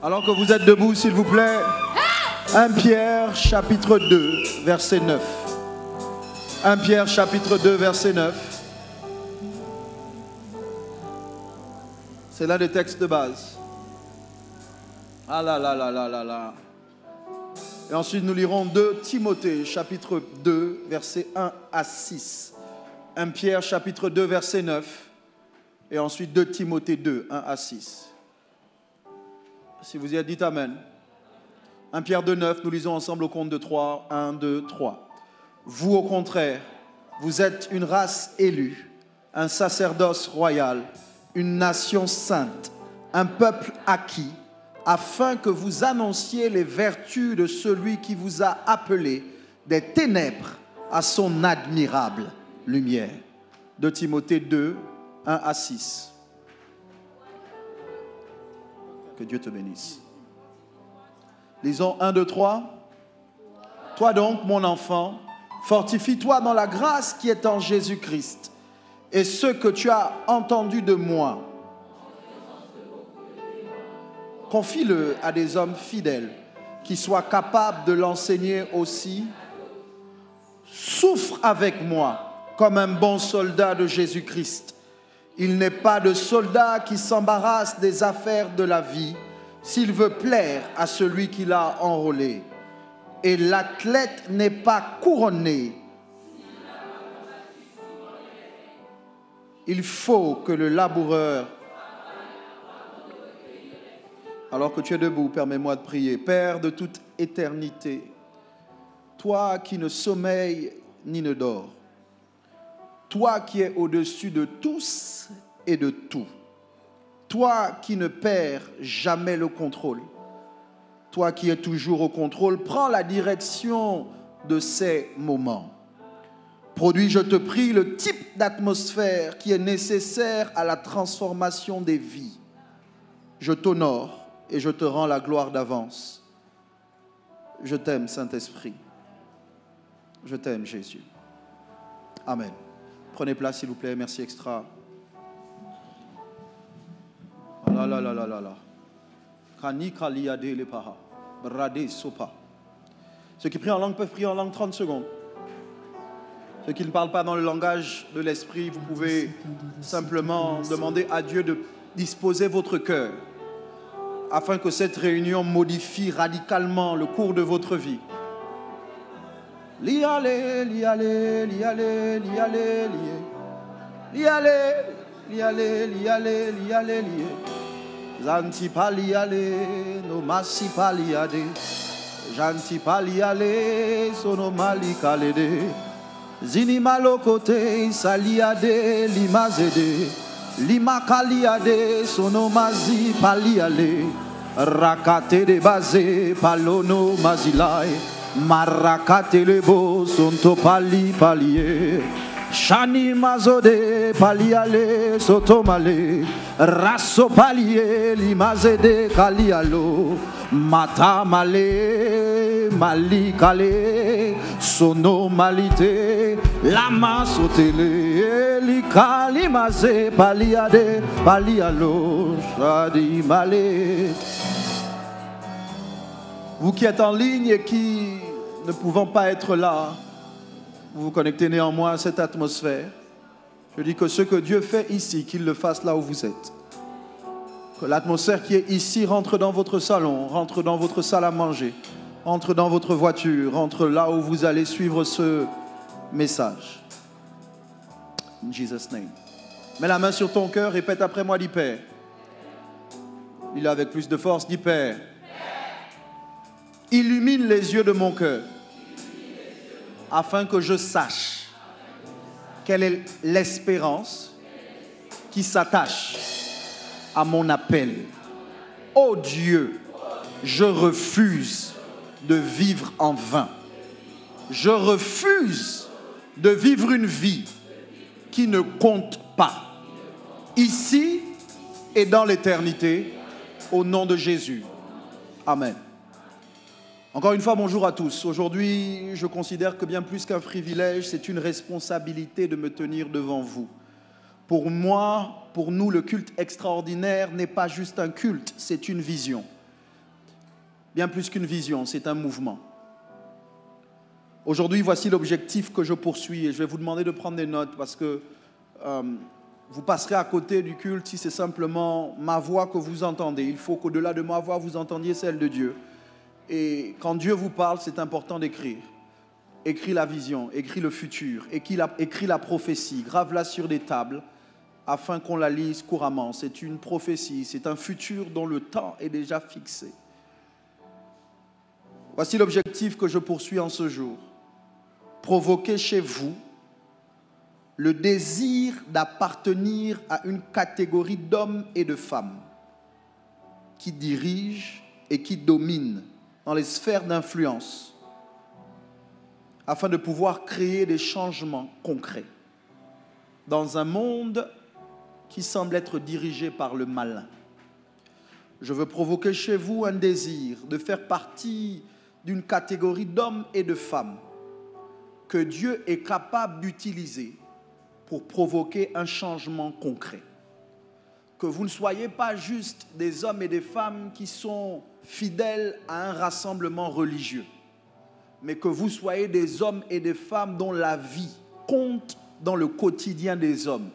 Alors que vous êtes debout, s'il vous plaît, 1 Pierre chapitre 2, verset 9. 1 Pierre chapitre 2, verset 9. C'est l'un des textes de base. Ah là là là là là là. Et ensuite nous lirons 2 Timothée chapitre 2, verset 1 à 6. 1 Pierre chapitre 2, verset 9. Et ensuite 2 Timothée 2, 1 à 6. Si vous y êtes, dites Amen. 1 Pierre 2, 9, nous lisons ensemble au compte de 3. 1, 2, 3. Vous, au contraire, vous êtes une race élue, un sacerdoce royal, une nation sainte, un peuple acquis, afin que vous annonciez les vertus de celui qui vous a appelé des ténèbres à son admirable lumière. 2 Timothée 2, 1 à 6. Que Dieu te bénisse. Lisons 1, 2, 3. Toi donc, mon enfant, fortifie-toi dans la grâce qui est en Jésus-Christ. Et ce que tu as entendu de moi, confie-le à des hommes fidèles qui soient capables de l'enseigner aussi. Souffre avec moi comme un bon soldat de Jésus-Christ. Il n'est pas de soldat qui s'embarrasse des affaires de la vie s'il veut plaire à celui qui l'a enrôlé. Et l'athlète n'est pas couronné. Il faut que le laboureur... Alors que tu es debout, permets-moi de prier. Père de toute éternité, toi qui ne sommeilles ni ne dors, toi qui es au-dessus de tous et de tout, toi qui ne perds jamais le contrôle, toi qui es toujours au contrôle, prends la direction de ces moments. Produis, je te prie, le type d'atmosphère qui est nécessaire à la transformation des vies. Je t'honore et je te rends la gloire d'avance. Je t'aime, Saint-Esprit. Je t'aime, Jésus. Amen. Prenez place, s'il vous plaît. Merci, extra. Oh là là là là là là. Ceux qui prient en langue peuvent prier en langue 30 secondes. Ceux qui ne parlent pas dans le langage de l'esprit, vous pouvez simplement demander à Dieu de disposer votre cœur afin que cette réunion modifie radicalement le cours de votre vie. Liale, liale, liale, liale, liale, liale, liale, liale, Zanti paliale, no masi paliade, Janti paliale, sono malikalede, Zini malokote, saliade, limazede, Lima kaliade, sono mazi paliale, Rakate de base, palono mazilai, Marakate lebo, sonto pali palie, Shani mazode, paliale, sotomale, Rasso palie, limazede kalialo, Mata male, malikale, sono malite, lama sotele, likali maze, paliade, palialo, shadi male. Vous qui êtes en ligne et qui ne pouvant pas être là, vous vous connectez néanmoins à cette atmosphère. Je dis que ce que Dieu fait ici, qu'il le fasse là où vous êtes. Que l'atmosphère qui est ici rentre dans votre salon, rentre dans votre salle à manger, rentre dans votre voiture, rentre là où vous allez suivre ce message. In Jesus' name. Mets la main sur ton cœur, répète après moi, dis Père. Dis-le avec plus de force, dis Père. Illumine les yeux de mon cœur afin que je sache quelle est l'espérance qui s'attache à mon appel. Oh Dieu, je refuse de vivre en vain. Je refuse de vivre une vie qui ne compte pas. Ici et dans l'éternité, au nom de Jésus. Amen. Encore une fois, bonjour à tous. Aujourd'hui, je considère que bien plus qu'un privilège, c'est une responsabilité de me tenir devant vous. Pour moi, pour nous, le culte extraordinaire n'est pas juste un culte, c'est une vision. bien plus qu'une vision, c'est un mouvement. Aujourd'hui, voici l'objectif que je poursuis et je vais vous demander de prendre des notes parce que vous passerez à côté du culte si c'est simplement ma voix que vous entendez. Il faut qu'au-delà de ma voix, vous entendiez celle de Dieu. Et quand Dieu vous parle, c'est important d'écrire. Écris la vision, écris le futur, écris la prophétie, grave-la sur des tables afin qu'on la lise couramment. C'est une prophétie, c'est un futur dont le temps est déjà fixé. Voici l'objectif que je poursuis en ce jour. Provoquer chez vous le désir d'appartenir à une catégorie d'hommes et de femmes qui dirigent et qui dominent dans les sphères d'influence afin de pouvoir créer des changements concrets dans un monde qui semble être dirigé par le malin. Je veux provoquer chez vous un désir de faire partie d'une catégorie d'hommes et de femmes que Dieu est capable d'utiliser pour provoquer un changement concret. Que vous ne soyez pas juste des hommes et des femmes qui sont fidèles à un rassemblement religieux, mais que vous soyez des hommes et des femmes dont la vie compte dans le quotidien des hommes.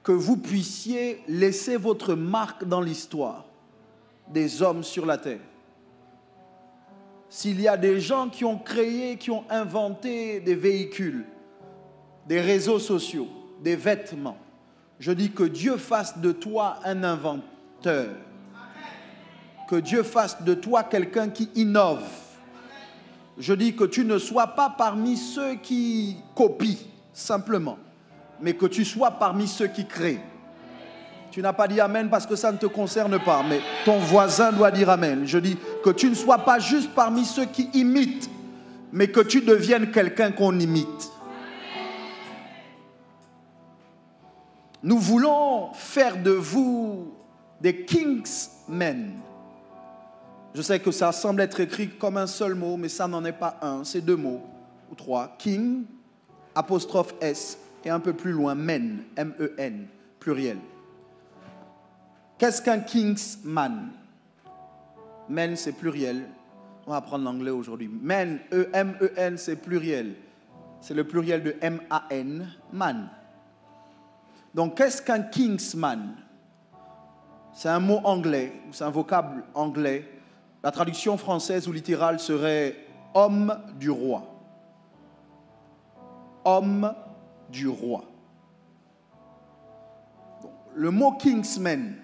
Que vous puissiez laisser votre marque dans l'histoire des hommes sur la terre. S'il y a des gens qui ont créé, qui ont inventé des véhicules, des réseaux sociaux, des vêtements, je dis que Dieu fasse de toi un inventeur. Que Dieu fasse de toi quelqu'un qui innove. Je dis que tu ne sois pas parmi ceux qui copient simplement, mais que tu sois parmi ceux qui créent. Tu n'as pas dit amen parce que ça ne te concerne pas, mais ton voisin doit dire amen. Je dis que tu ne sois pas juste parmi ceux qui imitent, mais que tu deviennes quelqu'un qu'on imite. Nous voulons faire de vous des Kingsmen. Je sais que ça semble être écrit comme un seul mot, mais ça n'en est pas un, c'est deux mots ou trois. King, apostrophe S, et un peu plus loin, men, M-E-N, pluriel. Qu'est-ce qu'un Kingsman? Men, c'est pluriel. On va apprendre l'anglais aujourd'hui. Men, E-M-E-N, c'est pluriel. C'est le pluriel de M-A-N, man. Donc, qu'est-ce qu'un Kingsman? C'est un mot anglais, c'est un vocable anglais. La traduction française ou littérale serait « homme du roi ». Homme du roi. Donc, le mot Kingsman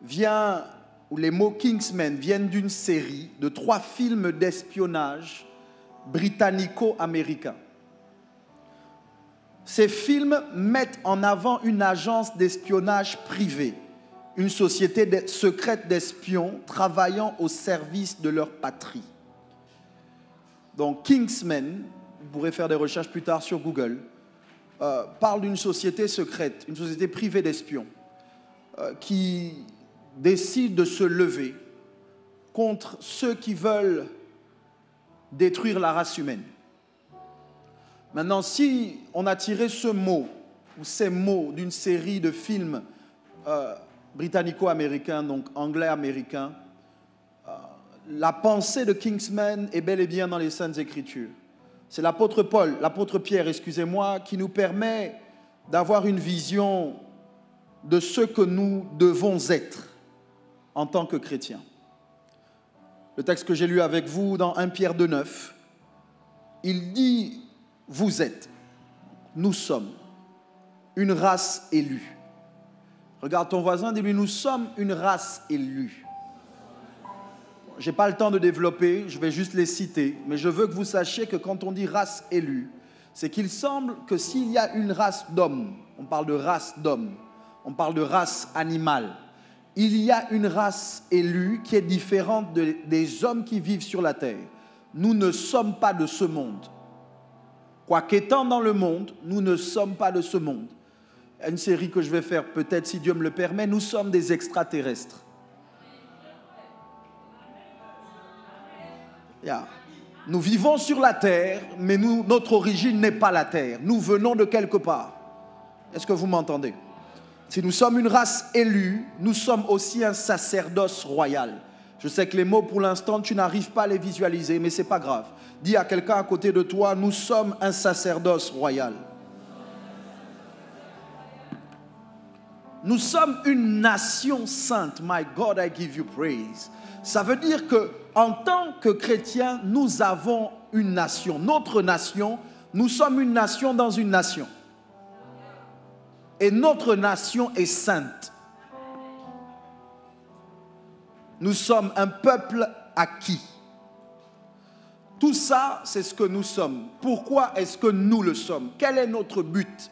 vient, ou les mots Kingsmen viennent d'une série de 3 films d'espionnage britannico-américains. Ces films mettent en avant une agence d'espionnage privée, une société secrète d'espions travaillant au service de leur patrie. Donc Kingsmen, vous pourrez faire des recherches plus tard sur Google, parle d'une société secrète, une société privée d'espions qui décide de se lever contre ceux qui veulent détruire la race humaine. Maintenant, si on a tiré ce mot ou ces mots d'une série de films britannico-américains, donc anglais-américains, la pensée de Kingsman est bel et bien dans les Saintes Écritures. C'est l'apôtre Paul, l'apôtre Pierre, excusez-moi, qui nous permet d'avoir une vision de ce que nous devons être en tant que chrétiens. Le texte que j'ai lu avec vous dans 1 Pierre 2,9, il dit « Vous êtes, nous sommes, une race élue ». Regarde ton voisin, dis-lui « Nous sommes une race élue ». Je n'ai pas le temps de développer, je vais juste les citer, mais je veux que vous sachiez que quand on dit race élue, c'est qu'il semble que s'il y a une race d'hommes, on parle de race d'hommes, on parle de race animale, il y a une race élue qui est différente des hommes qui vivent sur la terre. Nous ne sommes pas de ce monde. Quoiqu'étant dans le monde, nous ne sommes pas de ce monde. Une série que je vais faire, peut-être si Dieu me le permet, nous sommes des extraterrestres. Yeah. Nous vivons sur la terre, mais notre origine n'est pas la terre. Nous venons de quelque part. Est-ce que vous m'entendez? Si nous sommes une race élue, nous sommes aussi un sacerdoce royal. Je sais que les mots, pour l'instant, tu n'arrives pas à les visualiser, mais ce n'est pas grave. Dis à quelqu'un à côté de toi, nous sommes un sacerdoce royal. Nous sommes une nation sainte. My God, I give you praise. Ça veut dire que, en tant que chrétiens, nous avons une nation. Notre nation, nous sommes une nation dans une nation. Et notre nation est sainte. Nous sommes un peuple acquis. Tout ça, c'est ce que nous sommes. Pourquoi est-ce que nous le sommes? Quel est notre but?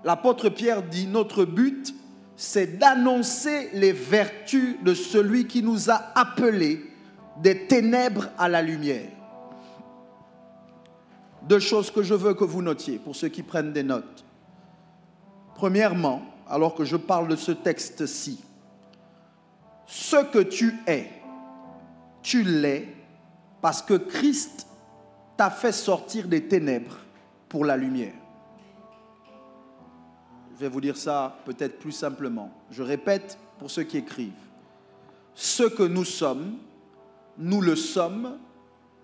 L'apôtre Pierre dit, notre but, c'est d'annoncer les vertus de celui qui nous a appelés des ténèbres à la lumière. Deux choses que je veux que vous notiez pour ceux qui prennent des notes. Premièrement, alors que je parle de ce texte-ci, ce que tu es, tu l'es parce que Christ t'a fait sortir des ténèbres pour la lumière. Je vais vous dire ça peut-être plus simplement. Je répète pour ceux qui écrivent. Ce que nous sommes, nous le sommes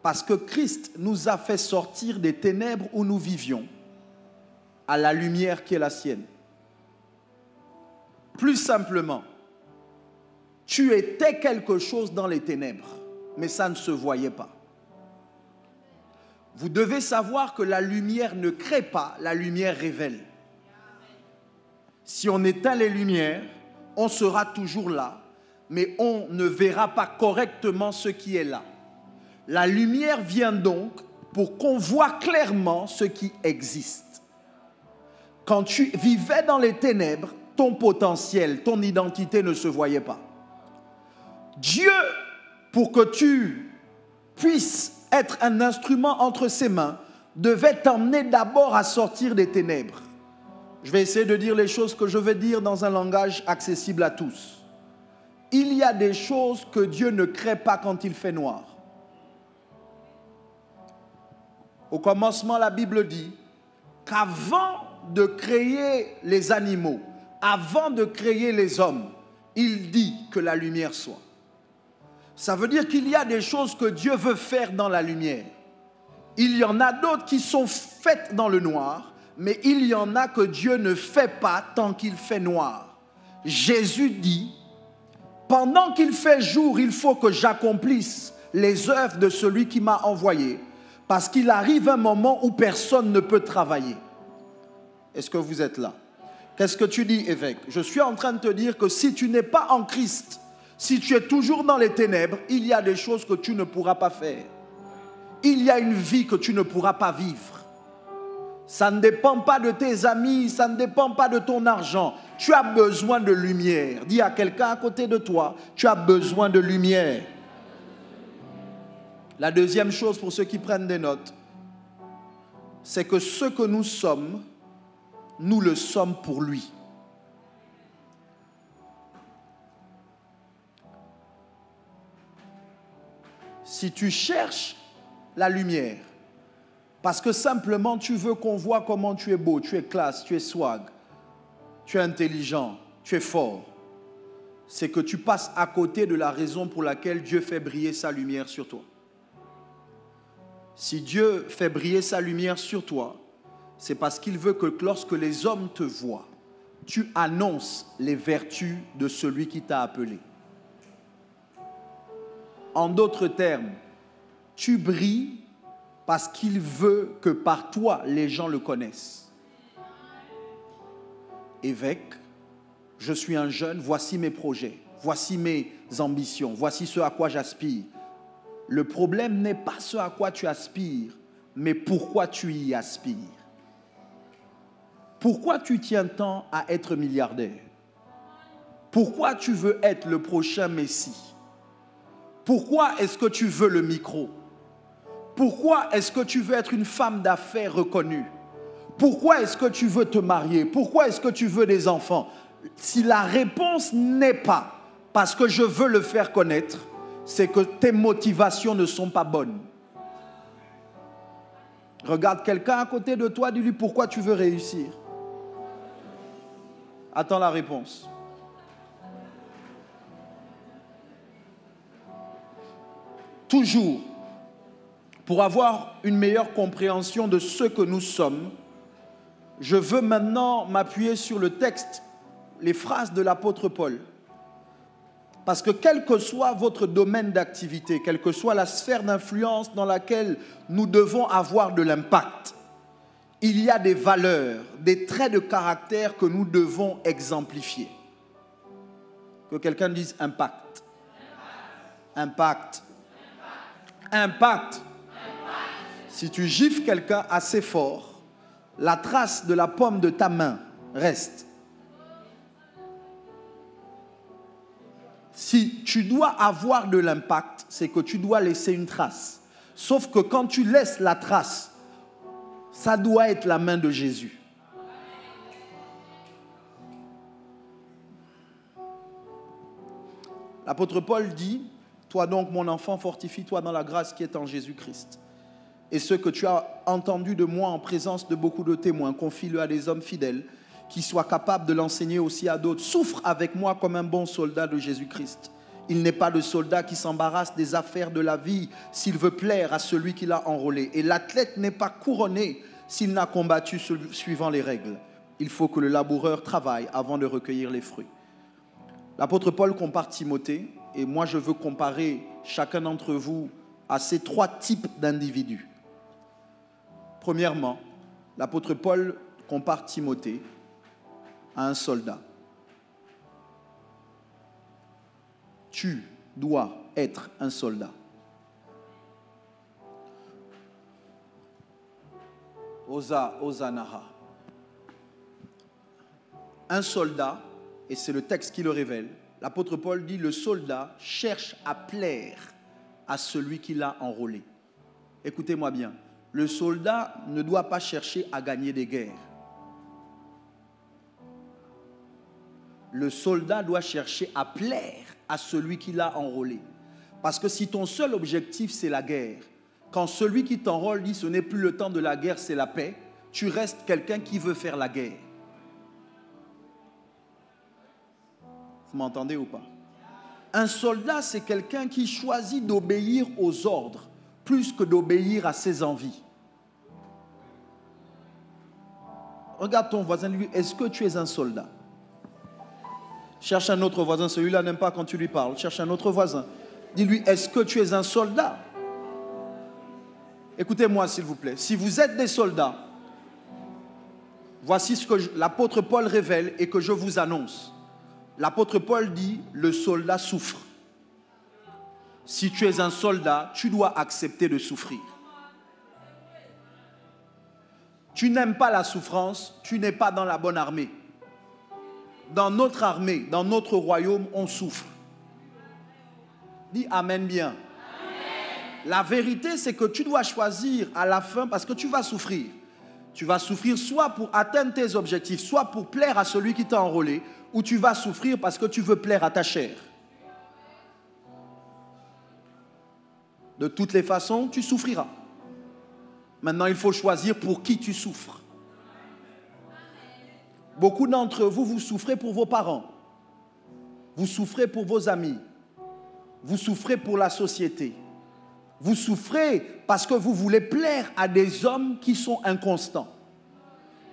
parce que Christ nous a fait sortir des ténèbres où nous vivions à la lumière qui est la sienne. Plus simplement, tu étais quelque chose dans les ténèbres, mais ça ne se voyait pas. Vous devez savoir que la lumière ne crée pas, la lumière révèle. Si on éteint les lumières, on sera toujours là, mais on ne verra pas correctement ce qui est là. La lumière vient donc pour qu'on voit clairement ce qui existe. Quand tu vivais dans les ténèbres, ton potentiel, ton identité ne se voyait pas. Dieu, pour que tu puisses être un instrument entre ses mains, devait t'emmener d'abord à sortir des ténèbres. Je vais essayer de dire les choses que je vais dire dans un langage accessible à tous. Il y a des choses que Dieu ne crée pas quand il fait noir. Au commencement, la Bible dit qu'avant de créer les animaux, avant de créer les hommes, il dit que la lumière soit. Ça veut dire qu'il y a des choses que Dieu veut faire dans la lumière. Il y en a d'autres qui sont faites dans le noir, mais il y en a que Dieu ne fait pas tant qu'il fait noir. Jésus dit, pendant qu'il fait jour, il faut que j'accomplisse les œuvres de celui qui m'a envoyé, parce qu'il arrive un moment où personne ne peut travailler. Est-ce que vous êtes là? Qu'est-ce que tu dis, évêque? Je suis en train de te dire que si tu n'es pas en Christ, si tu es toujours dans les ténèbres, il y a des choses que tu ne pourras pas faire. Il y a une vie que tu ne pourras pas vivre. Ça ne dépend pas de tes amis, ça ne dépend pas de ton argent. Tu as besoin de lumière. Dis à quelqu'un à côté de toi, tu as besoin de lumière. La deuxième chose pour ceux qui prennent des notes, c'est que ce que nous sommes, nous le sommes pour lui. Si tu cherches la lumière, parce que simplement tu veux qu'on voit comment tu es beau, tu es classe, tu es swag, tu es intelligent, tu es fort, c'est que tu passes à côté de la raison pour laquelle Dieu fait briller sa lumière sur toi. Si Dieu fait briller sa lumière sur toi, c'est parce qu'il veut que lorsque les hommes te voient, tu annonces les vertus de celui qui t'a appelé. En d'autres termes, tu brilles parce qu'il veut que par toi, les gens le connaissent. Évêque, je suis un jeune, voici mes projets, voici mes ambitions, voici ce à quoi j'aspire. Le problème n'est pas ce à quoi tu aspires, mais pourquoi tu y aspires. Pourquoi tu tiens tant à être milliardaire? Pourquoi tu veux être le prochain Messie? Pourquoi est-ce que tu veux le micro? Pourquoi est-ce que tu veux être une femme d'affaires reconnue? Pourquoi est-ce que tu veux te marier? Pourquoi est-ce que tu veux des enfants? Si la réponse n'est pas parce que je veux le faire connaître, c'est que tes motivations ne sont pas bonnes. Regarde quelqu'un à côté de toi, dis-lui pourquoi tu veux réussir. Attends la réponse. toujours, pour avoir une meilleure compréhension de ce que nous sommes, je veux maintenant m'appuyer sur le texte, les phrases de l'apôtre Paul. Parce que quel que soit votre domaine d'activité, quelle que soit la sphère d'influence dans laquelle nous devons avoir de l'impact, il y a des valeurs, des traits de caractère que nous devons exemplifier. Que quelqu'un dise impact. Impact. Impact. Si tu gifles quelqu'un assez fort, la trace de la paume de ta main reste. Si tu dois avoir de l'impact, c'est que tu dois laisser une trace. Sauf que quand tu laisses la trace, ça doit être la main de Jésus. L'apôtre Paul dit, toi donc mon enfant, fortifie-toi dans la grâce qui est en Jésus-Christ. Et ce que tu as entendu de moi en présence de beaucoup de témoins, confie-le à des hommes fidèles qui soient capables de l'enseigner aussi à d'autres. Souffre avec moi comme un bon soldat de Jésus-Christ. Il n'est pas de soldat qui s'embarrasse des affaires de la vie s'il veut plaire à celui qui l'a enrôlé. Et l'athlète n'est pas couronné s'il n'a combattu suivant les règles. Il faut que le laboureur travaille avant de recueillir les fruits. L'apôtre Paul compare Timothée, et moi je veux comparer chacun d'entre vous à ces trois types d'individus. Premièrement, l'apôtre Paul compare Timothée à un soldat. Tu dois être un soldat. Osanaha. Un soldat, et c'est le texte qui le révèle, l'apôtre Paul dit, le soldat cherche à plaire à celui qui l'a enrôlé. Écoutez-moi bien, le soldat ne doit pas chercher à gagner des guerres. Le soldat doit chercher à plaire à celui qui l'a enrôlé. Parce que si ton seul objectif c'est la guerre, quand celui qui t'enrôle dit ce n'est plus le temps de la guerre, c'est la paix, tu restes quelqu'un qui veut faire la guerre. Vous m'entendez ou pas? Un soldat, c'est quelqu'un qui choisit d'obéir aux ordres plus que d'obéir à ses envies. Regarde ton voisin, lui, est-ce que tu es un soldat? Cherche un autre voisin, celui-là n'aime pas quand tu lui parles. Cherche un autre voisin. Dis-lui, est-ce que tu es un soldat? Écoutez-moi s'il vous plaît. Si vous êtes des soldats, voici ce que l'apôtre Paul révèle et que je vous annonce. L'apôtre Paul dit, le soldat souffre. Si tu es un soldat, tu dois accepter de souffrir. Tu n'aimes pas la souffrance, tu n'es pas dans la bonne armée. Dans notre armée, dans notre royaume, on souffre. Dis amen bien. Amen. La vérité, c'est que tu dois choisir à la fin parce que tu vas souffrir. Tu vas souffrir soit pour atteindre tes objectifs, soit pour plaire à celui qui t'a enrôlé, ou tu vas souffrir parce que tu veux plaire à ta chair. De toutes les façons, tu souffriras. Maintenant, il faut choisir pour qui tu souffres. Beaucoup d'entre vous, vous souffrez pour vos parents. Vous souffrez pour vos amis. Vous souffrez pour la société. Vous souffrez parce que vous voulez plaire à des hommes qui sont inconstants.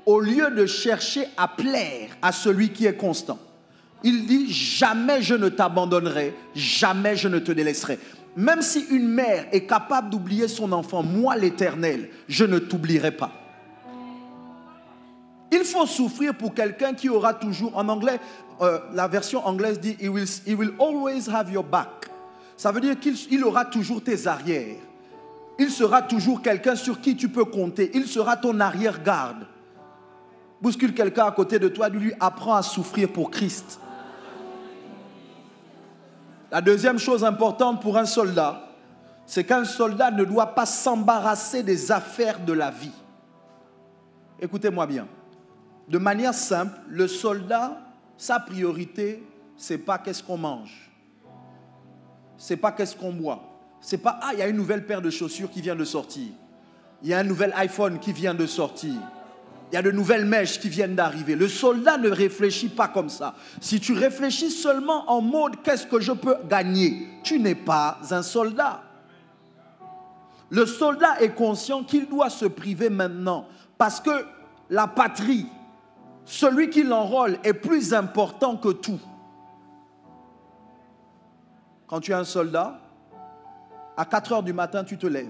Au lieu de chercher à plaire à celui qui est constant. Il dit, jamais je ne t'abandonnerai, jamais je ne te délaisserai. Même si une mère est capable d'oublier son enfant, moi l'Éternel, je ne t'oublierai pas. Il faut souffrir pour quelqu'un qui aura toujours, en anglais, la version anglaise dit, he will always have your back. Ça veut dire qu'il aura toujours tes arrières. Il sera toujours quelqu'un sur qui tu peux compter. Il sera ton arrière-garde. Bouscule quelqu'un à côté de toi, lui apprends à souffrir pour Christ. La deuxième chose importante pour un soldat, c'est qu'un soldat ne doit pas s'embarrasser des affaires de la vie. Écoutez-moi bien. De manière simple, le soldat, sa priorité, c'est pas qu'est-ce qu'on mange. C'est pas qu'est-ce qu'on boit. C'est pas, il y a une nouvelle paire de chaussures qui vient de sortir. Il y a un nouvel iPhone qui vient de sortir. Il y a de nouvelles mèches qui viennent d'arriver. Le soldat ne réfléchit pas comme ça. Si tu réfléchis seulement en mode qu'est-ce que je peux gagner, tu n'es pas un soldat. Le soldat est conscient qu'il doit se priver maintenant parce que la patrie, celui qui l'enrôle est plus important que tout. Quand tu es un soldat, à 4 heures du matin, tu te lèves.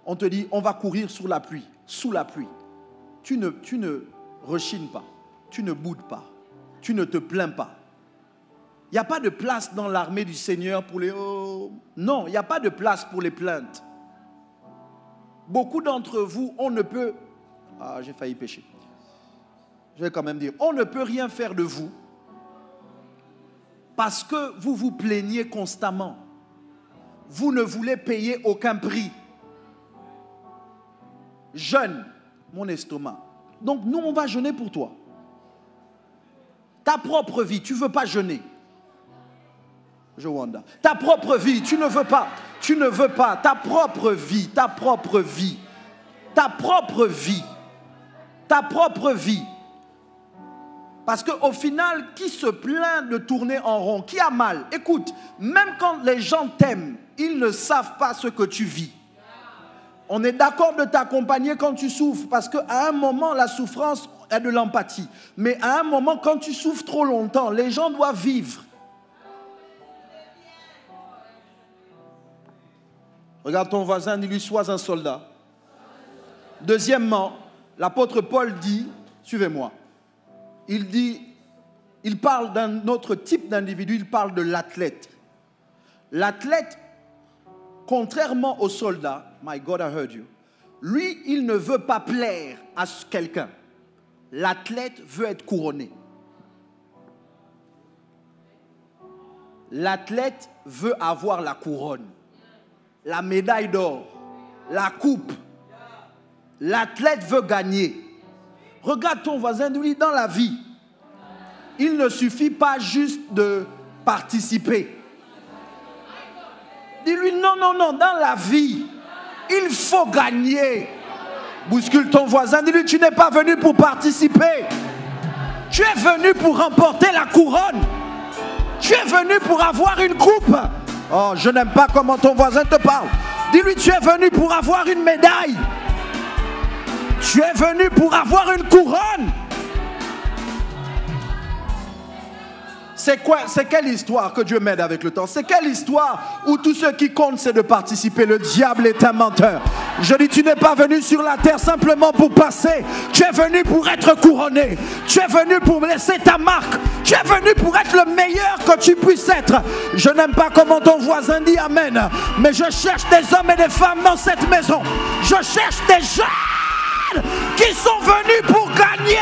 On te dit, on va courir sous la pluie. Tu ne rechignes pas, tu ne boudes pas, tu ne te plains pas. Il n'y a pas de place dans l'armée du Seigneur pour les... Oh. Non, il n'y a pas de place pour les plaintes. Beaucoup d'entre vous, on ne peut... Ah, j'ai failli pécher. Je vais quand même dire, on ne peut rien faire de vous parce que vous vous plaignez constamment. Vous ne voulez payer aucun prix. Jeûne, mon estomac. Donc nous, on va jeûner pour toi. Ta propre vie, tu ne veux pas jeûner. Joanda. Ta propre vie, tu ne veux pas. Ta propre vie. Parce qu'au final, qui se plaint de tourner en rond? Qui a mal? Écoute, même quand les gens t'aiment, ils ne savent pas ce que tu vis. On est d'accord de t'accompagner quand tu souffres, parce qu'à un moment, la souffrance est de l'empathie. Mais à un moment, quand tu souffres trop longtemps, les gens doivent vivre. Regarde ton voisin, dis-lui, sois un soldat. Deuxièmement, l'apôtre Paul dit, suivez-moi, il parle d'un autre type d'individu, il parle de l'athlète. L'athlète, contrairement au soldat, my God, I heard you, lui, il ne veut pas plaire à quelqu'un. L'athlète veut être couronné. L'athlète veut avoir la couronne, la médaille d'or, la coupe. L'athlète veut gagner. Regarde ton voisin, dis-lui, dans la vie, il ne suffit pas juste de participer. Dis-lui, non, dans la vie, il faut gagner. Bouscule ton voisin, dis-lui, tu n'es pas venu pour participer. Tu es venu pour remporter la couronne. Tu es venu pour avoir une coupe. Oh, je n'aime pas comment ton voisin te parle. Dis-lui, tu es venu pour avoir une médaille. Tu es venu pour avoir une couronne. C'est quelle histoire que Dieu m'aide avec le temps? C'est quelle histoire où tout ce qui compte c'est de participer? Le diable est un menteur. Je dis, tu n'es pas venu sur la terre simplement pour passer. Tu es venu pour être couronné. Tu es venu pour laisser ta marque. Tu es venu pour être le meilleur que tu puisses être. Je n'aime pas comment ton voisin dit amen, mais je cherche des hommes et des femmes dans cette maison. Je cherche des jeunes qui sont venus pour gagner.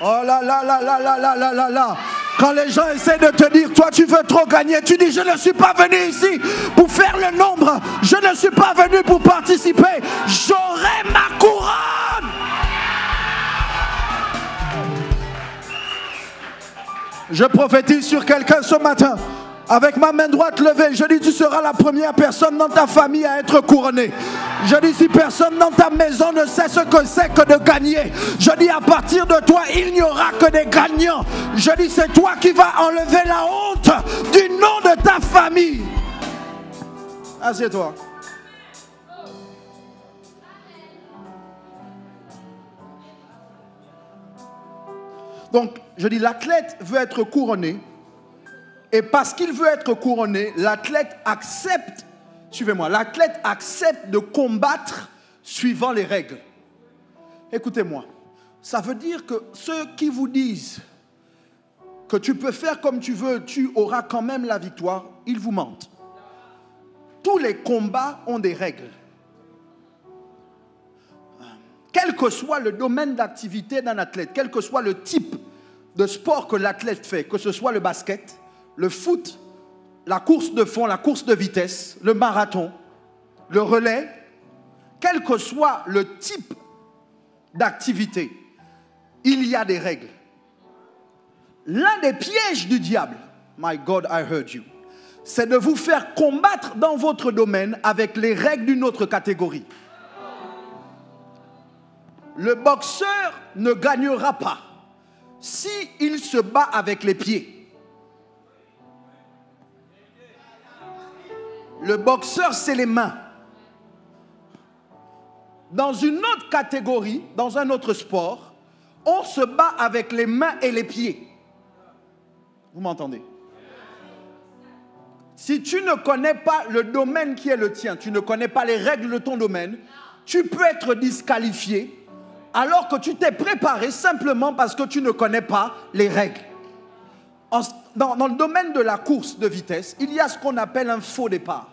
Oh là là là là là là là là là. Quand les gens essaient de te dire, toi tu veux trop gagner, tu dis, je ne suis pas venu ici pour faire le nombre. Je ne suis pas venu pour participer. J'aurai ma couronne. Je prophétise sur quelqu'un ce matin. Avec ma main droite levée, je dis, tu seras la première personne dans ta famille à être couronnée. Je dis, si personne dans ta maison ne sait ce que c'est que de gagner, je dis, à partir de toi, il n'y aura que des gagnants. Je dis, c'est toi qui vas enlever la honte du nom de ta famille. Assieds-toi. Donc, je dis, l'athlète veut être couronné. Et parce qu'il veut être couronné, l'athlète accepte, suivez-moi, l'athlète accepte de combattre suivant les règles. Écoutez-moi, ça veut dire que ceux qui vous disent que tu peux faire comme tu veux, tu auras quand même la victoire, ils vous mentent. Tous les combats ont des règles. Quel que soit le domaine d'activité d'un athlète, quel que soit le type de sport que l'athlète fait, que ce soit le basket, le foot, la course de fond, la course de vitesse, le marathon, le relais, quel que soit le type d'activité, il y a des règles. L'un des pièges du diable, my God, I heard you, c'est de vous faire combattre dans votre domaine avec les règles d'une autre catégorie. Le boxeur ne gagnera pas s'il se bat avec les pieds. Le boxeur, c'est les mains. Dans une autre catégorie, dans un autre sport, on se bat avec les mains et les pieds. Vous m'entendez? Si tu ne connais pas le domaine qui est le tien, tu ne connais pas les règles de ton domaine, tu peux être disqualifié alors que tu t'es préparé simplement parce que tu ne connais pas les règles. Dans le domaine de la course de vitesse, il y a ce qu'on appelle un faux départ.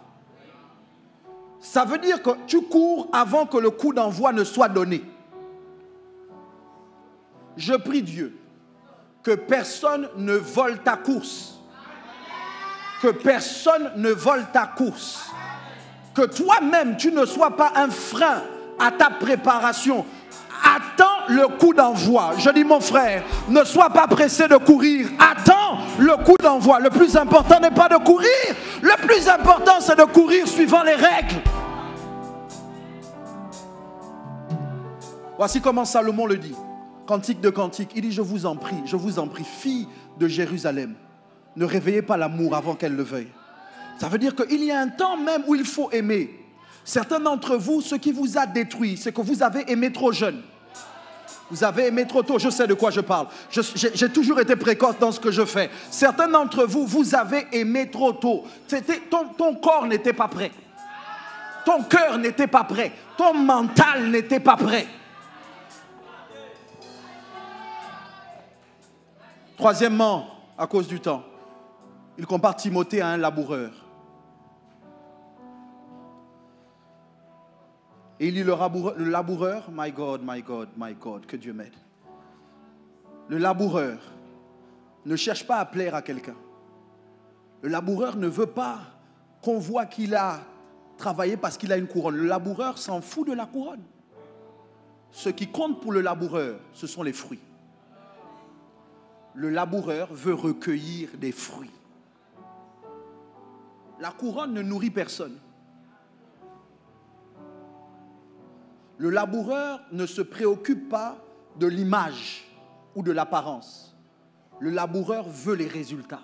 Ça veut dire que tu cours avant que le coup d'envoi ne soit donné. Je prie Dieu que personne ne vole ta course. Que personne ne vole ta course. Que toi-même, tu ne sois pas un frein à ta préparation. Attends le coup d'envoi. Je dis mon frère, ne sois pas pressé de courir. Attends le coup d'envoi. Le plus important n'est pas de courir. Le plus important, c'est de courir suivant les règles. Voici comment Salomon le dit. Cantique de cantique. Il dit, je vous en prie, filles de Jérusalem, ne réveillez pas l'amour avant qu'elle le veuille. Ça veut dire qu'il y a un temps même où il faut aimer. Certains d'entre vous, ce qui vous a détruit, c'est que vous avez aimé trop jeune. Vous avez aimé trop tôt, je sais de quoi je parle. J'ai toujours été précoce dans ce que je fais. Certains d'entre vous, vous avez aimé trop tôt. Ton corps n'était pas prêt. Ton cœur n'était pas prêt. Ton mental n'était pas prêt. Troisièmement, à cause du temps, il compare Timothée à un laboureur. Et il dit le laboureur, my God, my God, my God, que Dieu m'aide. Le laboureur ne cherche pas à plaire à quelqu'un. Le laboureur ne veut pas qu'on voit qu'il a travaillé parce qu'il a une couronne. Le laboureur s'en fout de la couronne. Ce qui compte pour le laboureur, ce sont les fruits. Le laboureur veut recueillir des fruits. La couronne ne nourrit personne. Le laboureur ne se préoccupe pas de l'image ou de l'apparence. Le laboureur veut les résultats.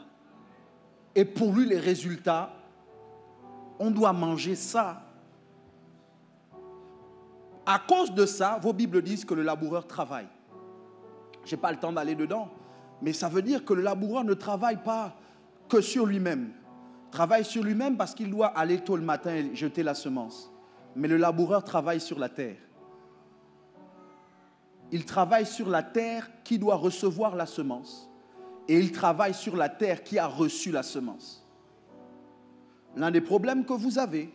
Et pour lui, les résultats, on doit manger ça. À cause de ça, vos Bibles disent que le laboureur travaille. Je n'ai pas le temps d'aller dedans, mais ça veut dire que le laboureur ne travaille pas que sur lui-même. Il travaille sur lui-même parce qu'il doit aller tôt le matin et jeter la semence. Mais le laboureur travaille sur la terre. Il travaille sur la terre qui doit recevoir la semence. Et il travaille sur la terre qui a reçu la semence. L'un des problèmes que vous avez,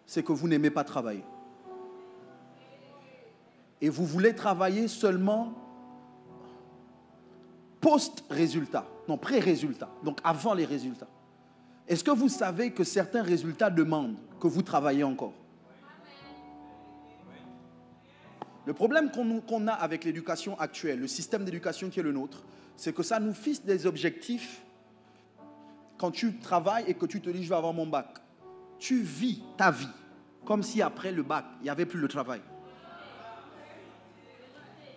c'est que vous n'aimez pas travailler. Et vous voulez travailler seulement post-résultat, non, pré-résultat, donc avant les résultats. Est-ce que vous savez que certains résultats demandent que vous travaillez encore? Le problème qu'on a avec l'éducation actuelle, le système d'éducation qui est le nôtre, c'est que ça nous fixe des objectifs quand tu travailles et que tu te dis « je vais avoir mon bac ». Tu vis ta vie comme si après le bac, il n'y avait plus le travail.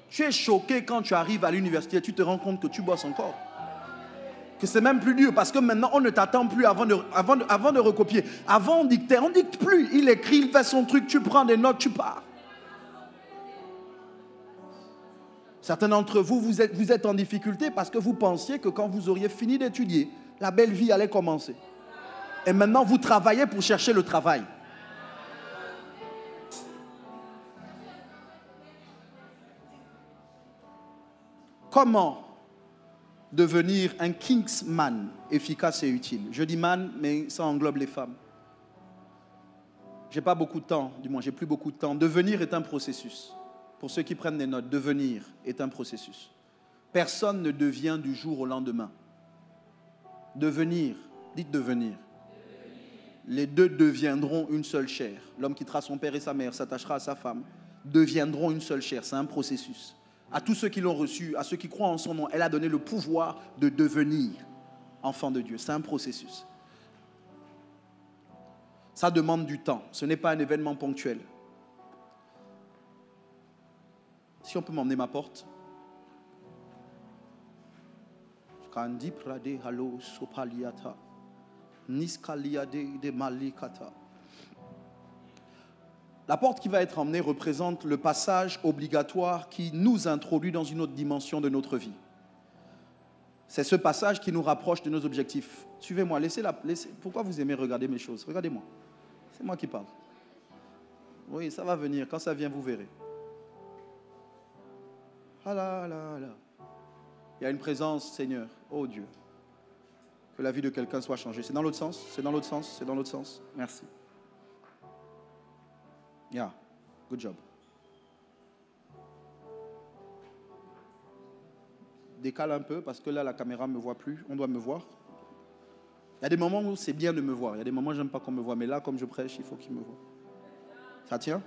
Tu es choqué quand tu arrives à l'université, tu te rends compte que tu bosses encore. Que c'est même plus dur parce que maintenant on ne t'attend plus avant de recopier. Avant on dictait, on ne dicte plus. Il écrit, il fait son truc, tu prends des notes, tu pars. Certains d'entre vous, vous êtes en difficulté parce que vous pensiez que quand vous auriez fini d'étudier, la belle vie allait commencer. Et maintenant, vous travaillez pour chercher le travail. Comment devenir un kingsman efficace et utile? Je dis man, mais ça englobe les femmes. Je n'ai pas beaucoup de temps, du moins, j'ai plus beaucoup de temps. Devenir est un processus. Pour ceux qui prennent des notes, devenir est un processus. Personne ne devient du jour au lendemain. Devenir, dites devenir. Les deux deviendront une seule chair. L'homme quittera son père et sa mère, s'attachera à sa femme, deviendront une seule chair. C'est un processus. À tous ceux qui l'ont reçu, à ceux qui croient en son nom, elle a donné le pouvoir de devenir enfant de Dieu. C'est un processus. Ça demande du temps. Ce n'est pas un événement ponctuel. Si on peut m'emmener ma porte. Kandi prade halo sopaliata. Niskaliade de malikata. La porte qui va être emmenée représente le passage obligatoire qui nous introduit dans une autre dimension de notre vie. C'est ce passage qui nous rapproche de nos objectifs. Suivez-moi, pourquoi vous aimez regarder mes choses? Regardez-moi, c'est moi qui parle. Oui, ça va venir, quand ça vient, vous verrez. Ah là là là. Il y a une présence, Seigneur, oh Dieu. Que la vie de quelqu'un soit changée. C'est dans l'autre sens, c'est dans l'autre sens, c'est dans l'autre sens. Merci. Yeah, good job. Décale un peu parce que là la caméra ne me voit plus, on doit me voir. Il y a des moments où c'est bien de me voir, il y a des moments où j'aime pas qu'on me voit, mais là comme je prêche, il faut qu'il me voit. Ça tient?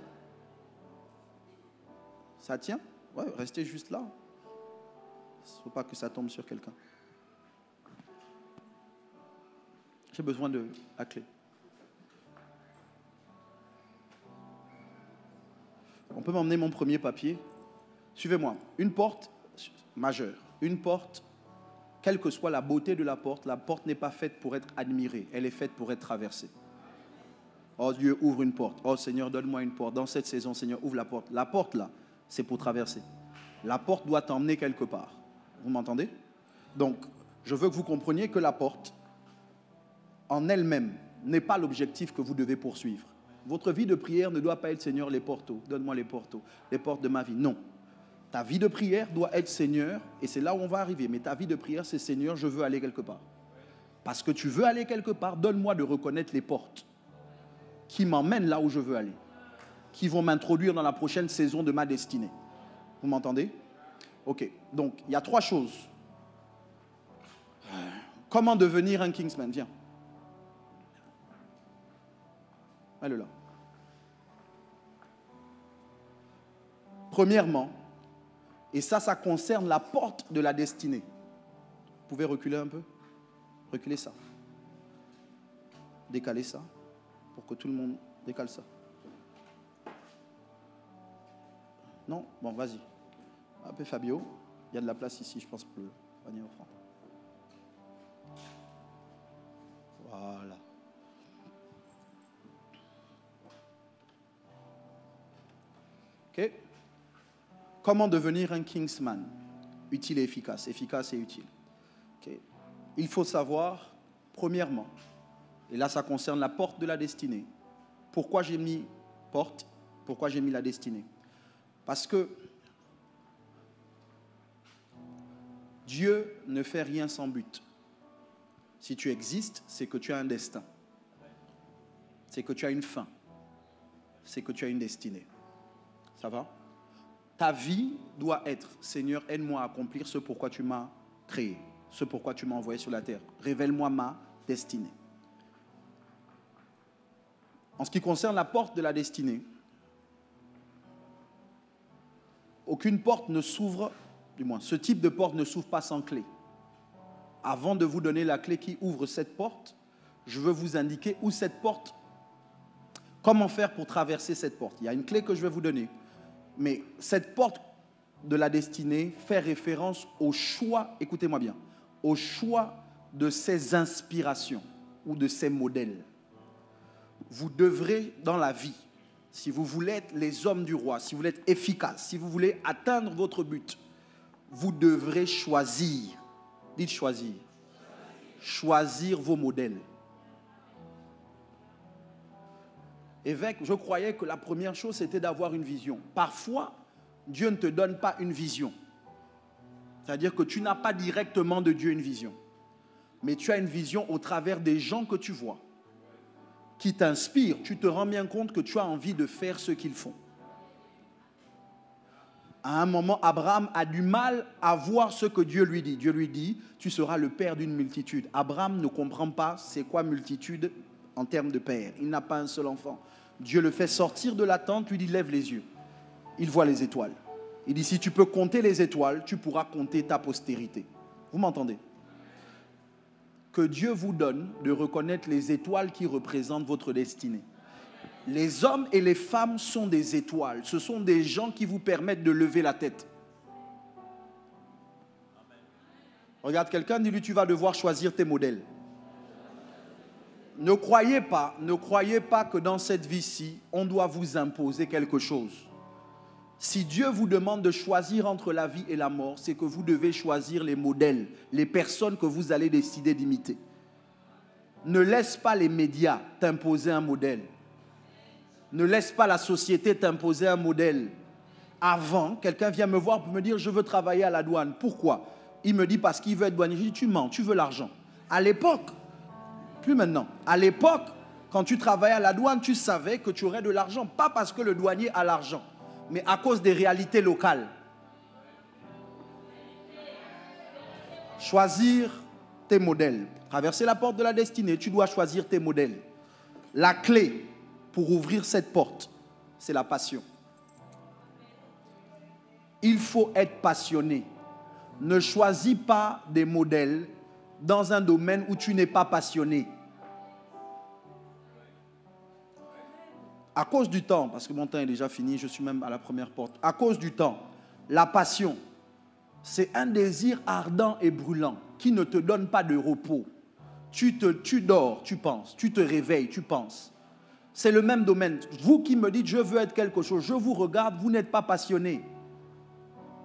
Ça tient? Ouais, restez juste là. Il ne faut pas que ça tombe sur quelqu'un. J'ai besoin de la clé. On peut m'emmener mon premier papier. Suivez-moi. Une porte majeure. Une porte, quelle que soit la beauté de la porte n'est pas faite pour être admirée. Elle est faite pour être traversée. Oh Dieu, ouvre une porte. Oh Seigneur, donne-moi une porte. Dans cette saison, Seigneur, ouvre la porte. La porte là, c'est pour traverser. La porte doit t'emmener quelque part. Vous m'entendez? Donc, je veux que vous compreniez que la porte, en elle-même, n'est pas l'objectif que vous devez poursuivre. Votre vie de prière ne doit pas être, Seigneur, les portos. Donne-moi les portos, les portes de ma vie. Non. Ta vie de prière doit être, Seigneur, et c'est là où on va arriver. Mais ta vie de prière, c'est, Seigneur, je veux aller quelque part. Parce que tu veux aller quelque part, donne-moi de reconnaître les portes qui m'emmènent là où je veux aller, qui vont m'introduire dans la prochaine saison de ma destinée. Vous m'entendez? Ok, donc il y a 3 choses. Comment devenir un Kingsman? Viens. Elle est là. Premièrement, et ça concerne la porte de la destinée. Vous pouvez reculer un peu? Reculez ça. Décalez ça. Pour que tout le monde décale ça. Non? Bon, vas-y. Un peu Fabio. Il y a de la place ici, je pense, pour le panier offrande. Voilà. Ok? Comment devenir un Kingsman? Utile et efficace. Efficace et utile. Okay. Il faut savoir, premièrement, et là ça concerne la porte de la destinée. Pourquoi j'ai mis porte? Pourquoi j'ai mis la destinée? Parce que Dieu ne fait rien sans but. Si tu existes, c'est que tu as un destin. C'est que tu as une fin. C'est que tu as une destinée. Ça va? Ta vie doit être, Seigneur, aide-moi à accomplir ce pourquoi tu m'as créé, ce pourquoi tu m'as envoyé sur la terre. Révèle-moi ma destinée. En ce qui concerne la porte de la destinée, aucune porte ne s'ouvre, du moins, ce type de porte ne s'ouvre pas sans clé. Avant de vous donner la clé qui ouvre cette porte, je veux vous indiquer où cette porte, comment faire pour traverser cette porte. Il y a une clé que je vais vous donner. Mais cette porte de la destinée fait référence au choix, écoutez-moi bien, au choix de ces inspirations ou de ces modèles. Vous devrez, dans la vie, si vous voulez être les hommes du roi, si vous voulez être efficace, si vous voulez atteindre votre but, vous devrez choisir. Dites choisir. Choisir vos modèles. Évêque, je croyais que la première chose, c'était d'avoir une vision. Parfois, Dieu ne te donne pas une vision. C'est-à-dire que tu n'as pas directement de Dieu une vision. Mais tu as une vision au travers des gens que tu vois, qui t'inspirent. Tu te rends bien compte que tu as envie de faire ce qu'ils font. À un moment, Abraham a du mal à voir ce que Dieu lui dit. Dieu lui dit, tu seras le père d'une multitude. Abraham ne comprend pas c'est quoi multitude en termes de père. Il n'a pas un seul enfant. Dieu le fait sortir de la tente, lui dit, lève les yeux. Il voit les étoiles. Il dit, si tu peux compter les étoiles, tu pourras compter ta postérité. Vous m'entendez? Que Dieu vous donne de reconnaître les étoiles qui représentent votre destinée. Les hommes et les femmes sont des étoiles. Ce sont des gens qui vous permettent de lever la tête. Regarde quelqu'un, dis-lui, tu vas devoir choisir tes modèles. Ne croyez pas que dans cette vie-ci, on doit vous imposer quelque chose. Si Dieu vous demande de choisir entre la vie et la mort, c'est que vous devez choisir les modèles, les personnes que vous allez décider d'imiter. Ne laisse pas les médias t'imposer un modèle. Ne laisse pas la société t'imposer un modèle. Avant, quelqu'un vient me voir pour me dire « Je veux travailler à la douane. » Pourquoi? Il me dit « Parce qu'il veut être douanier. » Je dis « Tu mens, tu veux l'argent. » À l'époque, plus maintenant, à l'époque, quand tu travaillais à la douane, tu savais que tu aurais de l'argent. Pas parce que le douanier a l'argent, mais à cause des réalités locales. Choisir tes modèles. Traverser la porte de la destinée, tu dois choisir tes modèles. La clé pour ouvrir cette porte, c'est la passion. Il faut être passionné. Ne choisis pas des modèles dans un domaine où tu n'es pas passionné. À cause du temps, parce que mon temps est déjà fini, je suis même à la première porte. À cause du temps, la passion, c'est un désir ardent et brûlant qui ne te donne pas de repos. Tu dors, tu penses. Tu te réveilles, tu penses. C'est le même domaine. Vous qui me dites, je veux être quelque chose, je vous regarde, vous n'êtes pas passionné.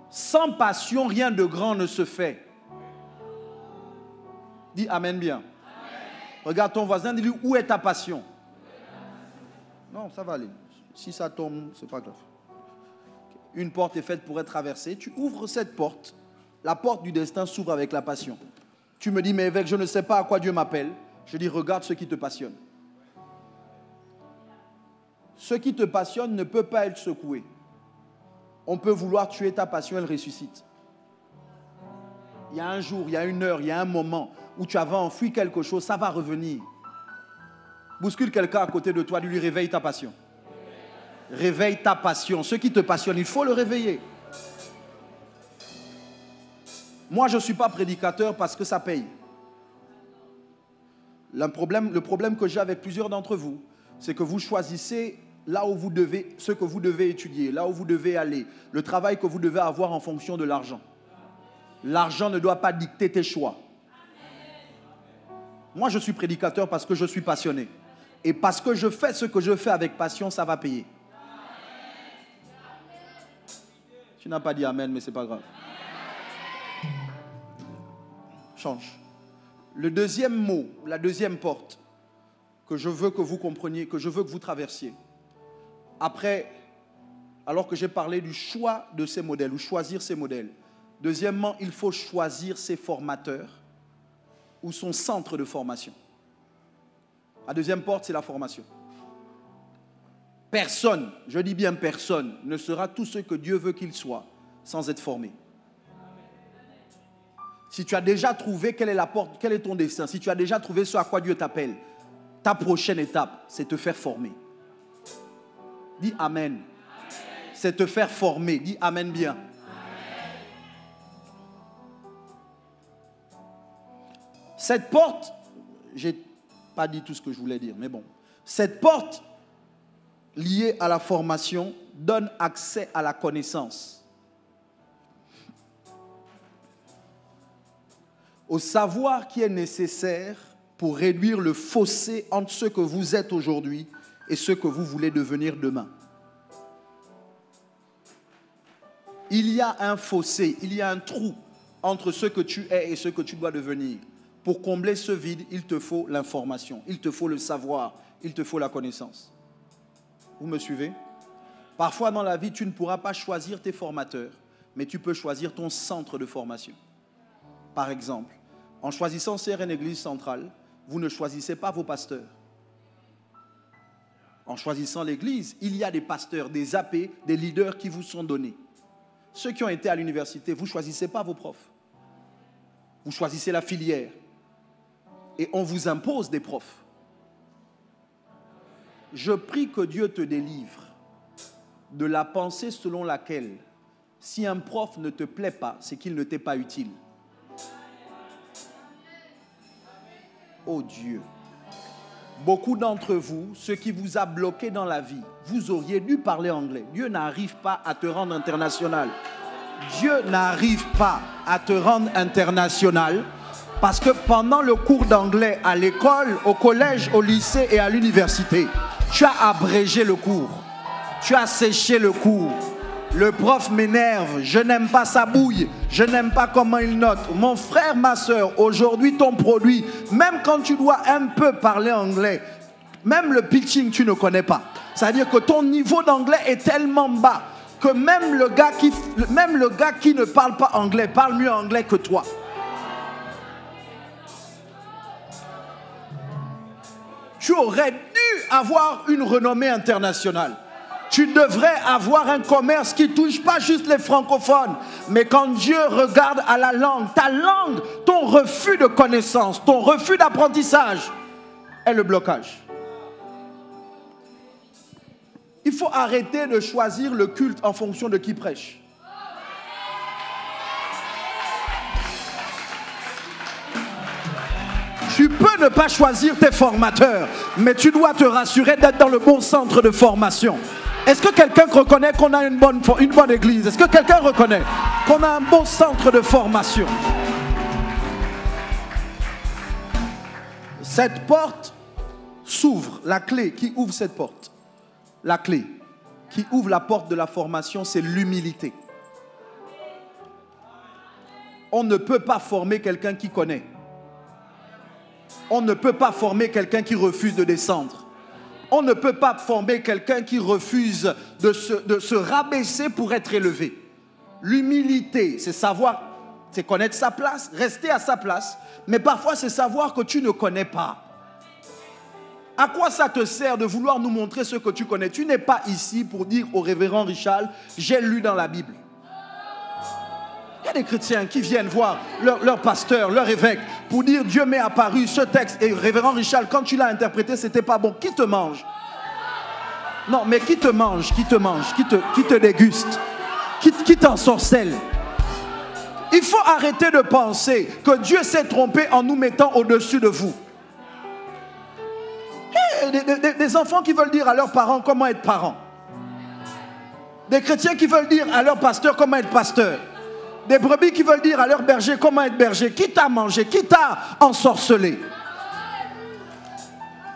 Sans passion, rien de grand ne se fait. Dis Amen bien. Amen. Regarde ton voisin, dis-lui, où est ta passion? Non, ça va aller. Si ça tombe, c'est pas grave. Une porte est faite pour être traversée. Tu ouvres cette porte. La porte du destin s'ouvre avec la passion. Tu me dis, mais évêque, je ne sais pas à quoi Dieu m'appelle. Je dis, regarde ce qui te passionne. Ce qui te passionne ne peut pas être secoué. On peut vouloir tuer ta passion, elle ressuscite. Il y a un jour, il y a une heure, il y a un moment où tu avais enfoui quelque chose, ça va revenir. Bouscule quelqu'un à côté de toi, lui réveille ta passion. Réveille ta passion. Ce qui te passionne, il faut le réveiller. Moi, je ne suis pas prédicateur parce que ça paye. Le problème que j'ai avec plusieurs d'entre vous, c'est que vous choisissez là où vous devez, ce que vous devez étudier, là où vous devez aller, le travail que vous devez avoir en fonction de l'argent. L'argent ne doit pas dicter tes choix. Moi, je suis prédicateur parce que je suis passionné. Et parce que je fais ce que je fais avec passion, ça va payer. Tu n'as pas dit Amen, mais ce n'est pas grave. Change. Le deuxième mot, la deuxième porte que je veux que vous compreniez, que je veux que vous traversiez. Après, alors que j'ai parlé du choix de ces modèles, ou choisir ces modèles. Deuxièmement, il faut choisir ses formateurs ou son centre de formation. La deuxième porte, c'est la formation. Personne, je dis bien personne, ne sera tout ce que Dieu veut qu'il soit sans être formé. Si tu as déjà trouvé quelle est la porte, quel est ton destin, si tu as déjà trouvé ce à quoi Dieu t'appelle, ta prochaine étape, c'est te faire former. Dis Amen. C'est te faire former. Dis Amen bien. Cette porte, j'ai pas dit tout ce que je voulais dire, mais bon. Cette porte liée à la formation donne accès à la connaissance, au savoir qui est nécessaire pour réduire le fossé entre ce que vous êtes aujourd'hui et ce que vous voulez devenir demain. Il y a un fossé, il y a un trou entre ce que tu es et ce que tu dois devenir. Pour combler ce vide, il te faut l'information, il te faut le savoir, il te faut la connaissance. Vous me suivez? Parfois dans la vie, tu ne pourras pas choisir tes formateurs, mais tu peux choisir ton centre de formation. Par exemple, en choisissant CRN Église Centrale, vous ne choisissez pas vos pasteurs. En choisissant l'église, il y a des pasteurs, des AP, des leaders qui vous sont donnés. Ceux qui ont été à l'université, vous ne choisissez pas vos profs. Vous choisissez la filière. Et on vous impose des profs. Je prie que Dieu te délivre de la pensée selon laquelle, si un prof ne te plaît pas, c'est qu'il ne t'est pas utile. Oh Dieu. Beaucoup d'entre vous, ce qui vous a bloqué dans la vie, vous auriez dû parler anglais. Dieu n'arrive pas à te rendre international. Dieu n'arrive pas à te rendre international Parce que pendant le cours d'anglais à l'école, au collège, au lycée et à l'université, tu as abrégé le cours. Tu as séché le cours. Le prof m'énerve, je n'aime pas sa bouille, je n'aime pas comment il note. Mon frère, ma soeur, aujourd'hui ton produit, même quand tu dois un peu parler anglais, même le pitching tu ne connais pas. C'est-à-dire que ton niveau d'anglais est tellement bas que même le gars qui ne parle pas anglais parle mieux anglais que toi. Tu aurais dû avoir une renommée internationale. Tu devrais avoir un commerce qui ne touche pas juste les francophones. Mais quand Dieu regarde à la langue, ta langue, ton refus de connaissance, ton refus d'apprentissage est le blocage. Il faut arrêter de choisir le culte en fonction de qui prêche. Tu peux ne pas choisir tes formateurs, mais tu dois te rassurer d'être dans le bon centre de formation. Est-ce que quelqu'un reconnaît qu'on a une bonne église? Est-ce que quelqu'un reconnaît qu'on a un bon centre de formation? Cette porte s'ouvre. La clé qui ouvre cette porte, la clé qui ouvre la porte de la formation, c'est l'humilité. On ne peut pas former quelqu'un qui connaît. On ne peut pas former quelqu'un qui refuse de descendre. On ne peut pas former quelqu'un qui refuse de se rabaisser pour être élevé. L'humilité, c'est savoir, c'est connaître sa place, rester à sa place. Mais parfois, c'est savoir que tu ne connais pas. À quoi ça te sert de vouloir nous montrer ce que tu connais? Tu n'es pas ici pour dire au révérend Richard, j'ai lu dans la Bible. Il y a des chrétiens qui viennent voir leur pasteur, leur évêque, pour dire Dieu m'est apparu, ce texte. Et révérend Richard, quand tu l'as interprété, c'était pas bon. Qui te mange? Non, mais qui te mange? Qui te déguste? Qui t'ensorcelle? Il faut arrêter de penser que Dieu s'est trompé en nous mettant au-dessus de vous. Des enfants qui veulent dire à leurs parents comment être parents. Des chrétiens qui veulent dire à leur pasteur comment être pasteur. Des brebis qui veulent dire à leur berger comment être berger. Qui t'a mangé? Qui t'a ensorcelé?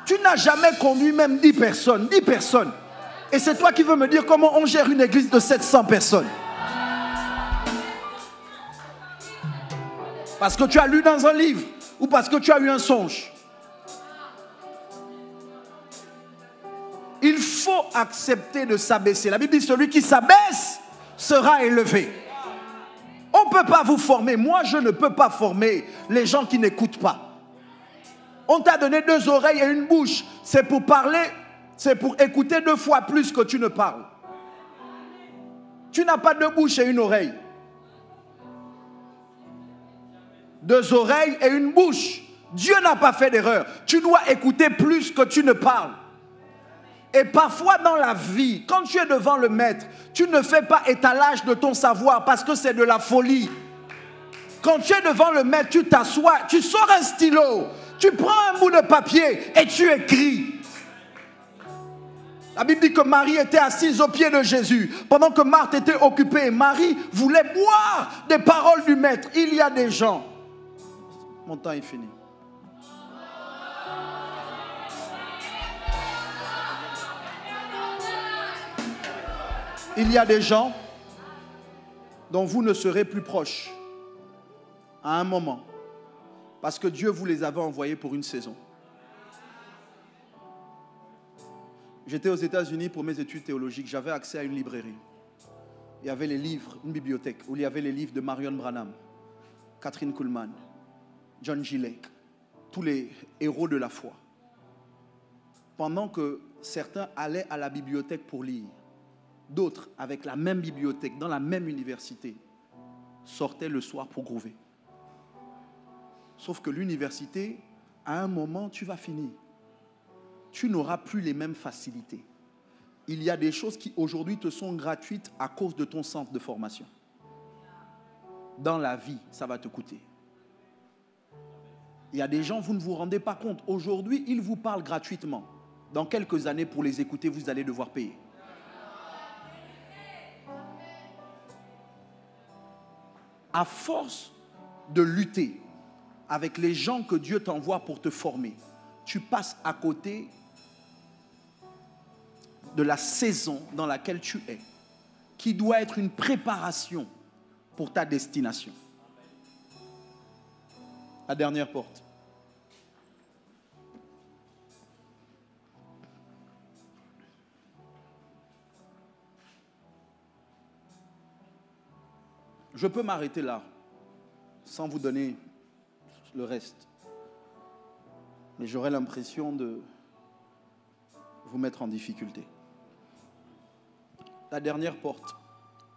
Tu n'as jamais conduit même 10 personnes. 10 personnes. Et c'est toi qui veux me dire comment on gère une église de 700 personnes. Parce que tu as lu dans un livre ou parce que tu as eu un songe. Il faut accepter de s'abaisser. La Bible dit celui qui s'abaisse sera élevé. On ne peut pas vous former. Moi, je ne peux pas former les gens qui n'écoutent pas. On t'a donné 2 oreilles et une bouche. C'est pour parler, c'est pour écouter 2 fois plus que tu ne parles. Tu n'as pas 2 bouches et une oreille. 2 oreilles et une bouche. Dieu n'a pas fait d'erreur. Tu dois écouter plus que tu ne parles. Et parfois dans la vie, quand tu es devant le maître, tu ne fais pas étalage de ton savoir parce que c'est de la folie. Quand tu es devant le maître, tu t'assois, tu sors un stylo, tu prends un bout de papier et tu écris. La Bible dit que Marie était assise aux pieds de Jésus pendant que Marthe était occupée. Marie voulait boire des paroles du maître. Il y a des gens. Mon temps est fini. Il y a des gens dont vous ne serez plus proches à un moment parce que Dieu vous les avait envoyés pour une saison. J'étais aux États-Unis pour mes études théologiques. J'avais accès à une librairie. Il y avait les livres, une bibliothèque où il y avait les livres de Marion Branham, Catherine Kuhlman, John G. Lake, tous les héros de la foi. Pendant que certains allaient à la bibliothèque pour lire, d'autres, avec la même bibliothèque, dans la même université, sortaient le soir pour groover. Sauf que l'université, à un moment, tu vas finir. Tu n'auras plus les mêmes facilités. Il y a des choses qui aujourd'hui te sont gratuites à cause de ton centre de formation. Dans la vie, ça va te coûter. Il y a des gens, vous ne vous rendez pas compte. Aujourd'hui, ils vous parlent gratuitement. Dans quelques années, pour les écouter, vous allez devoir payer. À force de lutter avec les gens que Dieu t'envoie pour te former, tu passes à côté de la saison dans laquelle tu es, qui doit être une préparation pour ta destination. La dernière porte. Je peux m'arrêter là, sans vous donner le reste. Mais j'aurais l'impression de vous mettre en difficulté. La dernière porte,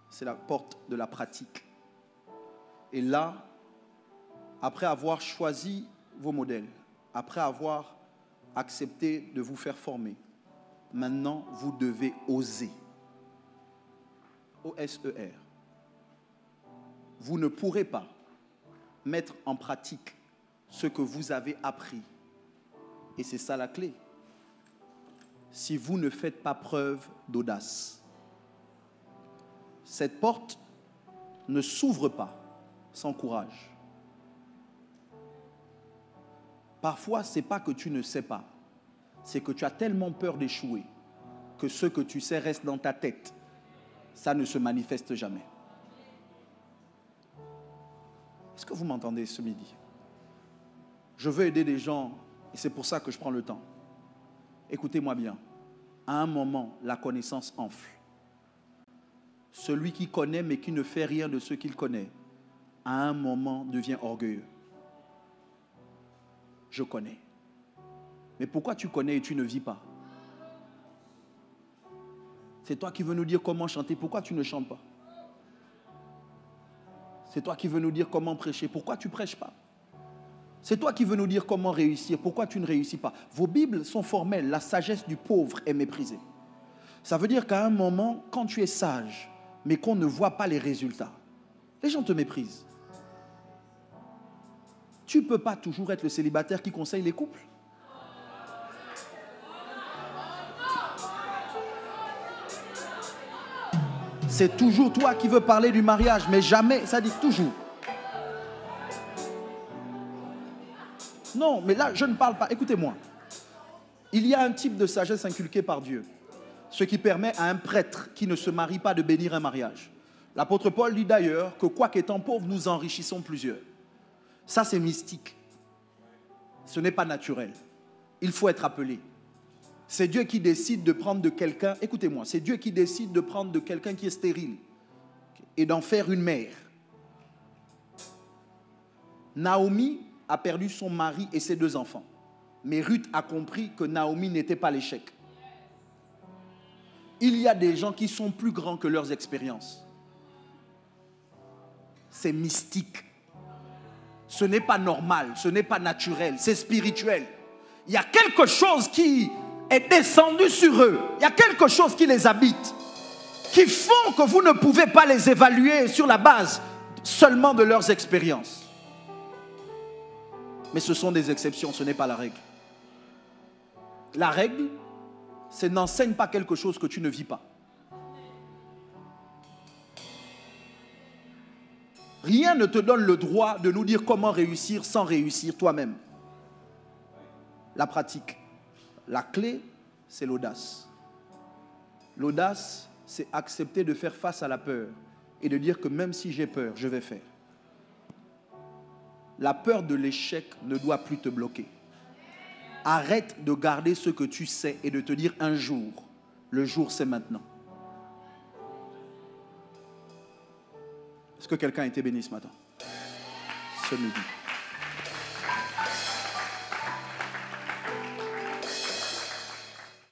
c'est la porte de la pratique. Et là, après avoir choisi vos modèles, après avoir accepté de vous faire former, maintenant, vous devez oser. O-S-E-R. Vous ne pourrez pas mettre en pratique ce que vous avez appris. Et c'est ça la clé. Si vous ne faites pas preuve d'audace. Cette porte ne s'ouvre pas sans courage. Parfois, ce n'est pas que tu ne sais pas. C'est que tu as tellement peur d'échouer que ce que tu sais reste dans ta tête. Ça ne se manifeste jamais. Est-ce que vous m'entendez ce midi? Je veux aider des gens et c'est pour ça que je prends le temps. Écoutez-moi bien. À un moment, la connaissance enfle. Celui qui connaît mais qui ne fait rien de ce qu'il connaît, à un moment devient orgueilleux. Je connais. Mais pourquoi tu connais et tu ne vis pas? C'est toi qui veux nous dire comment chanter, pourquoi tu ne chantes pas? C'est toi qui veux nous dire comment prêcher, pourquoi tu ne prêches pas? C'est toi qui veux nous dire comment réussir, pourquoi tu ne réussis pas? Vos Bibles sont formelles, la sagesse du pauvre est méprisée. Ça veut dire qu'à un moment, quand tu es sage, mais qu'on ne voit pas les résultats, les gens te méprisent. Tu ne peux pas toujours être le célibataire qui conseille les couples. C'est toujours toi qui veux parler du mariage, mais jamais, ça dit toujours. Non, mais là, je ne parle pas. Écoutez-moi. Il y a un type de sagesse inculquée par Dieu, ce qui permet à un prêtre qui ne se marie pas de bénir un mariage. L'apôtre Paul dit d'ailleurs que quoi qu'étant pauvres, nous enrichissons plusieurs. Ça, c'est mystique. Ce n'est pas naturel. Il faut être appelé. C'est Dieu qui décide de prendre de quelqu'un, écoutez-moi, c'est Dieu qui décide de prendre de quelqu'un qui est stérile et d'en faire une mère. Naomi a perdu son mari et ses 2 enfants. Mais Ruth a compris que Naomi n'était pas l'échec. Il y a des gens qui sont plus grands que leurs expériences. C'est mystique. Ce n'est pas normal, ce n'est pas naturel, c'est spirituel. Il y a quelque chose qui est descendu sur eux. Il y a quelque chose qui les habite, qui font que vous ne pouvez pas les évaluer sur la base seulement de leurs expériences. Mais ce sont des exceptions, ce n'est pas la règle. La règle, c'est n'enseigne pas quelque chose que tu ne vis pas. Rien ne te donne le droit de nous dire comment réussir sans réussir toi-même. La pratique. La clé, c'est l'audace. L'audace, c'est accepter de faire face à la peur et de dire que même si j'ai peur, je vais faire. La peur de l'échec ne doit plus te bloquer. Arrête de garder ce que tu sais et de te dire un jour. Le jour, c'est maintenant. Est-ce que quelqu'un a été béni ce matin? Ce midi.